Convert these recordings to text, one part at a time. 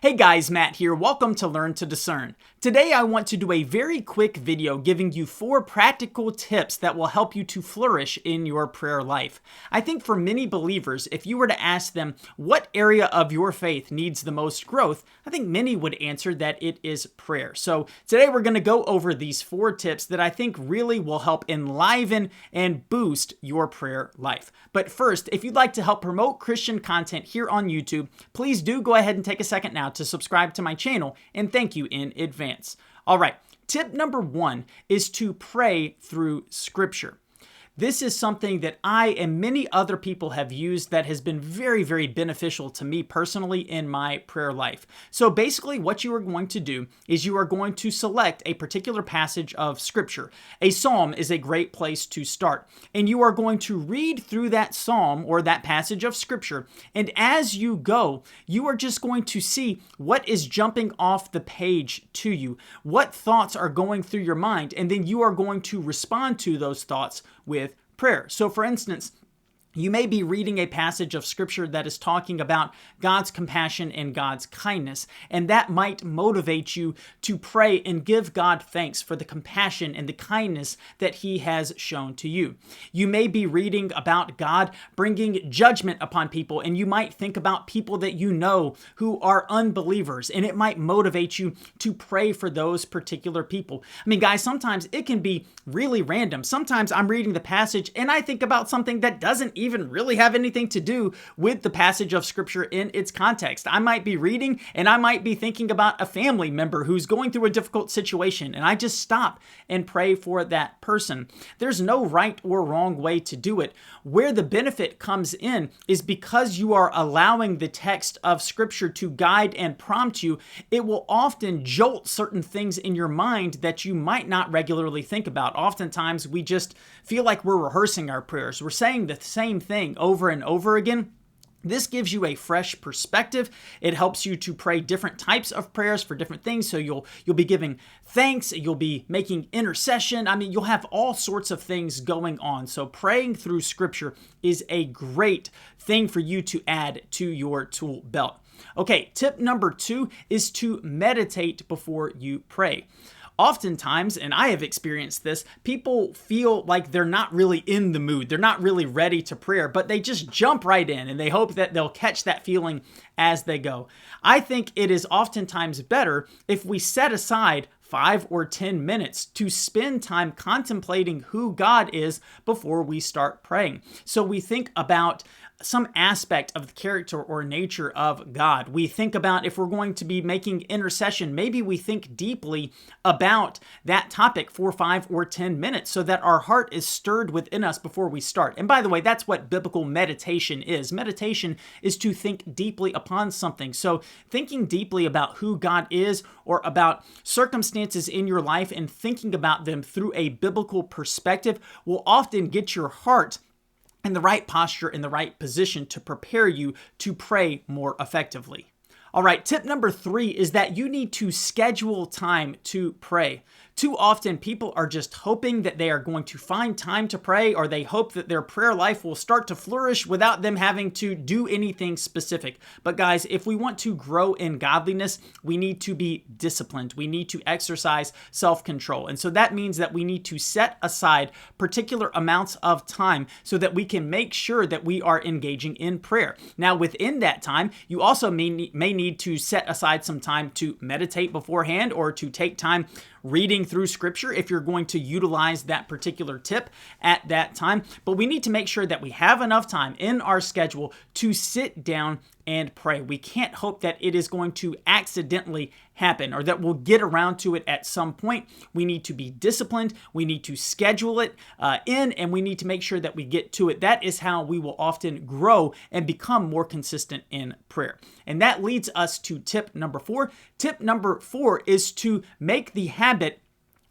Hey guys, Matt here. Welcome to Learn to Discern. Today I want to do a very quick video giving you 4 practical tips that will help you to flourish in your prayer life. I think for many believers, if you were to ask them what area of your faith needs the most growth, I think many would answer that it is prayer. So today we're going to go over these 4 tips that I think really will help enliven and boost your prayer life. But first, if you'd like to help promote Christian content here on YouTube, please do go ahead and take a second now to subscribe to my channel, and thank you in advance. All right, tip number 1 is to pray through Scripture. This is something that I and many other people have used that has been very, very beneficial to me personally in my prayer life. So basically what you are going to do is you are going to select a particular passage of Scripture. A psalm is a great place to start. And you are going to read through that psalm or that passage of Scripture. And as you go, you are just going to see what is jumping off the page to you, what thoughts are going through your mind, and then you are going to respond to those thoughts with prayer. So for instance, you may be reading a passage of Scripture that is talking about God's compassion and God's kindness, and that might motivate you to pray and give God thanks for the compassion and the kindness that He has shown to you. You may be reading about God bringing judgment upon people, and you might think about people that you know who are unbelievers, and it might motivate you to pray for those particular people. I mean, guys, sometimes it can be really random. Sometimes I'm reading the passage and I think about something that doesn't even really have anything to do with the passage of Scripture in its context. I might be reading and I might be thinking about a family member who's going through a difficult situation, and I just stop and pray for that person. There's no right or wrong way to do it. Where the benefit comes in is because you are allowing the text of Scripture to guide and prompt you, it will often jolt certain things in your mind that you might not regularly think about. Oftentimes we just feel like we're rehearsing our prayers. We're saying the same thing over and over again. This gives you a fresh perspective. It helps you to pray different types of prayers for different things. So you'll be giving thanks, you'll be making intercession. I mean, you'll have all sorts of things going on. So praying through Scripture is a great thing for you to add to your tool belt. Okay, tip number 2 is to meditate before you pray. Oftentimes, and I have experienced this, people feel like they're not really in the mood. They're not really ready to prayer, but they just jump right in and they hope that they'll catch that feeling as they go. I think it is oftentimes better if we set aside 5 or 10 minutes to spend time contemplating who God is before we start praying. So we think about some aspect of the character or nature of God. We think about if we're going to be making intercession, maybe we think deeply about that topic for 5 or 10 minutes so that our heart is stirred within us before we start. And by the way, that's what biblical meditation is. Meditation is to think deeply upon something. So thinking deeply about who God is or about circumstances in your life and thinking about them through a biblical perspective will often get your heart in the right posture, in the right position to prepare you to pray more effectively. All right, tip number 3 is that you need to schedule time to pray. Too often, people are just hoping that they are going to find time to pray, or they hope that their prayer life will start to flourish without them having to do anything specific. But guys, if we want to grow in godliness, we need to be disciplined. We need to exercise self-control. And so that means that we need to set aside particular amounts of time so that we can make sure that we are engaging in prayer. Now, within that time, you also may need to set aside some time to meditate beforehand or to take time reading through Scripture if you're going to utilize that particular tip at that time. But we need to make sure that we have enough time in our schedule to sit down and pray. We can't hope that it is going to accidentally happen or that we'll get around to it at some point. We need to be disciplined. We need to schedule it in, and we need to make sure that we get to it. That is how we will often grow and become more consistent in prayer. And that leads us to tip number 4. Tip number 4 is to make the habit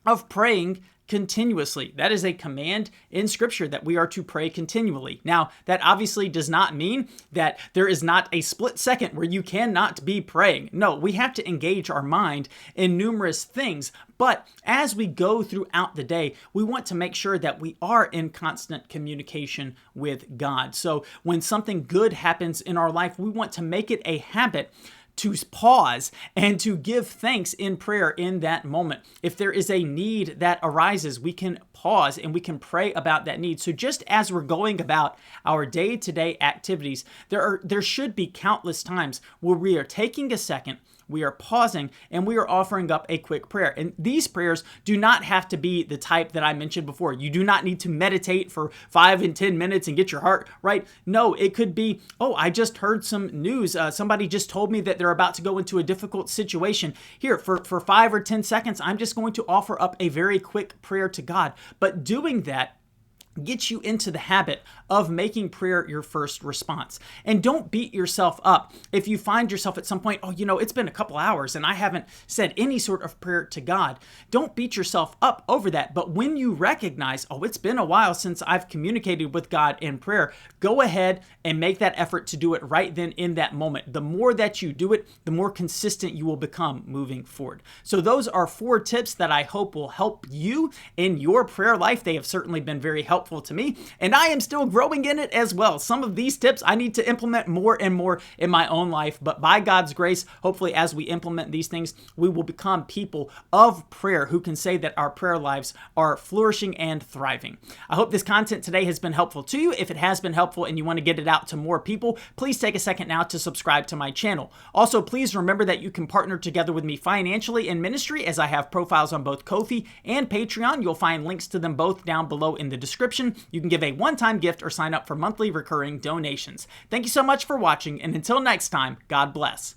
of praying continuously. That is a command in Scripture that we are to pray continually. Now, that obviously does not mean that there is not a split second where you cannot be praying. No, we have to engage our mind in numerous things. But as we go throughout the day, we want to make sure that we are in constant communication with God. So when something good happens in our life, we want to make it a habit to pause and to give thanks in prayer in that moment. If there is a need that arises, we can pause and we can pray about that need. So just as we're going about our day-to-day activities, there should be countless times where we are taking a second, we are pausing, and we are offering up a quick prayer. And these prayers do not have to be the type that I mentioned before. You do not need to meditate for 5 and 10 minutes and get your heart right. No, it could be, oh, I just heard some news. Somebody just told me that they're about to go into a difficult situation. Here, for 5 or 10 seconds, I'm just going to offer up a very quick prayer to God. But doing that get you into the habit of making prayer your first response. And don't beat yourself up if you find yourself at some point, oh, it's been a couple hours and I haven't said any sort of prayer to God. Don't beat yourself up over that. But when you recognize, oh, it's been a while since I've communicated with God in prayer, go ahead and make that effort to do it right then in that moment. The more that you do it, the more consistent you will become moving forward. So those are 4 tips that I hope will help you in your prayer life. They have certainly been very helpful to me, and I am still growing in it as well. Some of these tips I need to implement more and more in my own life, but by God's grace, hopefully as we implement these things, we will become people of prayer who can say that our prayer lives are flourishing and thriving. I hope this content today has been helpful to you. If it has been helpful and you want to get it out to more people, please take a second now to subscribe to my channel. Also, please remember that you can partner together with me financially in ministry, as I have profiles on both Ko-fi and Patreon. You'll find links to them both down below in the description. You can give a one-time gift or sign up for monthly recurring donations. Thank you so much for watching, and until next time, God bless.